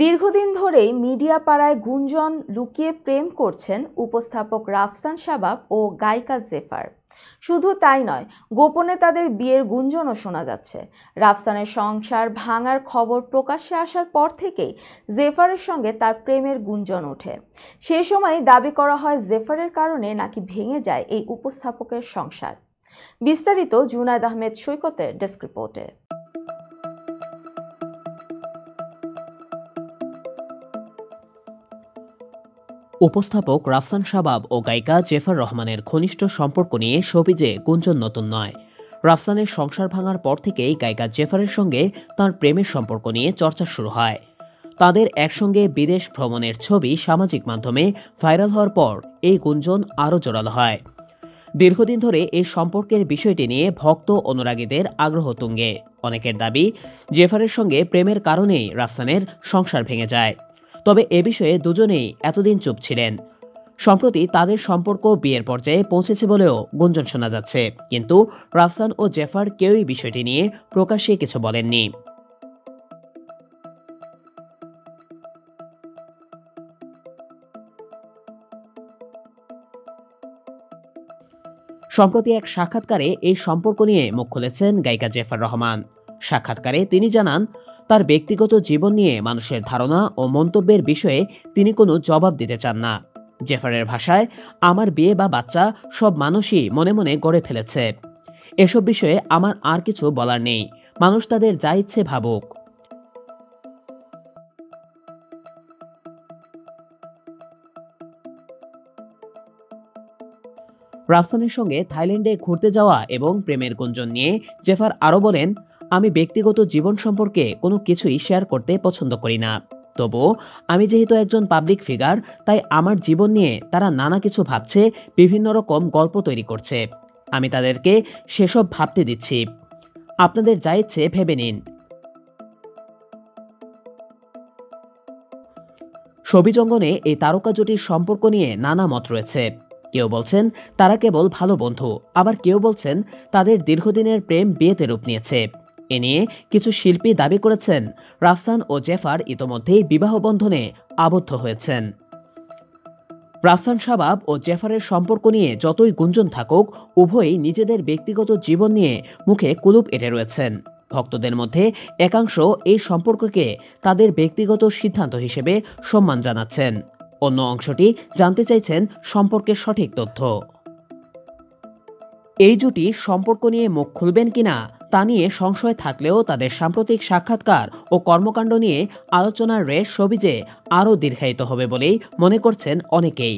দীর্ঘদিন ধরেই মিডিয়া পাড়ায় গুঞ্জন লুকিয়ে প্রেম করছেন উপস্থাপক রাফসান শাবাব ও গায়িকা জেফার। শুধু তাই নয়, গোপনে তাদের বিয়ের গুঞ্জনও শোনা যাচ্ছে। রাফসানের সংসার ভাঙার খবর প্রকাশ্যে আসার পর থেকেই জেফারের সঙ্গে তার প্রেমের গুঞ্জন ওঠে। সে সময় দাবি করা হয় জেফারের কারণে নাকি ভেঙে যায় এই উপস্থাপকের সংসার। বিস্তারিত জুনায়েদ আহমেদ সৈকতের ডেস্ক রিপোর্টে। উপস্থাপক রাফসান শাবাব ও গায়িকা জেফার রহমানের ঘনিষ্ঠ সম্পর্ক নিয়ে শোবিজে গুঞ্জন নতুন নয়। রাফসানের সংসার ভাঙার পর থেকেই গায়িকা জেফারের সঙ্গে তার প্রেমের সম্পর্ক নিয়ে চর্চা শুরু হয়। তাদের একসঙ্গে বিদেশ ভ্রমণের ছবি সামাজিক মাধ্যমে ভাইরাল হওয়ার পর এই গুঞ্জন আরও জোরালো হয়। দীর্ঘদিন ধরে এই সম্পর্কের বিষয়টি নিয়ে ভক্ত অনুরাগীদের আগ্রহ তুঙ্গে। অনেকের দাবি, জেফারের সঙ্গে প্রেমের কারণেই রাফসানের সংসার ভেঙে যায়। তবে এ বিষয়ে দুজনেই এতদিন চুপ ছিলেন। সম্প্রতি তাদের সম্পর্ক বিয়ের পর্যায়ে পৌঁছেছে বলেও গুঞ্জন শোনা যাচ্ছে, কিন্তু রাফসান ও জেফার কেউই বিষয়টি নিয়ে প্রকাশ্যে কিছু বলেননি। সম্প্রতি এক সাক্ষাৎকারে এই সম্পর্ক নিয়ে মুখ খুলেছেন গায়িকা জেফার রহমান। সাক্ষাৎকারে তিনি জানান, তার ব্যক্তিগত জীবন নিয়ে মানুষের ধারণা ও মন্তব্যের বিষয়ে তিনি কোনো জবাব দিতে চান না। জেফারের ভাষায়, আমার বিয়ে বা বাচ্চা সব মানুষই মনে মনে গড়ে ফেলেছে। এসব বিষয়ে আমার আর কিছু বলার নেই। মানুষ তাদের যা ইচ্ছে ভাবুক। রাফসানের সঙ্গে থাইল্যান্ডে ঘুরতে যাওয়া এবং প্রেমের গুঞ্জন নিয়ে জেফার আরও বলেন, আমি ব্যক্তিগত জীবন সম্পর্কে কোনো কিছুই শেয়ার করতে পছন্দ করি না। তবুও আমি যেহেতু একজন পাবলিক ফিগার, তাই আমার জীবন নিয়ে তারা নানা কিছু ভাবছে, বিভিন্ন রকম গল্প তৈরি করছে। আমি তাদেরকে সেসব ভাবতে দিচ্ছি। আপনাদের যা ইচ্ছে ভেবে নিন। ছবিজ অঙ্গনে এই তারকা জুটির সম্পর্ক নিয়ে নানা মত রয়েছে। কেউ বলছেন তারা কেবল ভালো বন্ধু, আবার কেউ বলছেন তাদের দীর্ঘদিনের প্রেম বিয়েতে রূপ নিয়েছে। এ নিয়ে কিছু শিল্পী দাবি করেছেন রাফসান ও জেফার ইতোমধ্যেই বিবাহ বন্ধনে আবদ্ধ হয়েছেন। রাফসান শাবাব ও জেফারের সম্পর্ক নিয়ে যতই গুঞ্জন থাকুক, উভয়ই নিজেদের ব্যক্তিগত জীবন নিয়ে মুখে কুলুপ এঁটে রয়েছেন। ভক্তদের মধ্যে একাংশ এই সম্পর্ককে তাদের ব্যক্তিগত সিদ্ধান্ত হিসেবে সম্মান জানাচ্ছেন। অন্য অংশটি জানতে চাইছেন সম্পর্কের সঠিক তথ্য। এই জুটি সম্পর্ক নিয়ে মুখ খুলবেন কিনা তা নিয়ে সংশয় থাকলেও তাদের সাম্প্রতিক সাক্ষাৎকার ও কর্মকাণ্ড নিয়ে আলোচনার রেশ শোবিজে আরও দীর্ঘায়িত হবে বলেই মনে করছেন অনেকেই।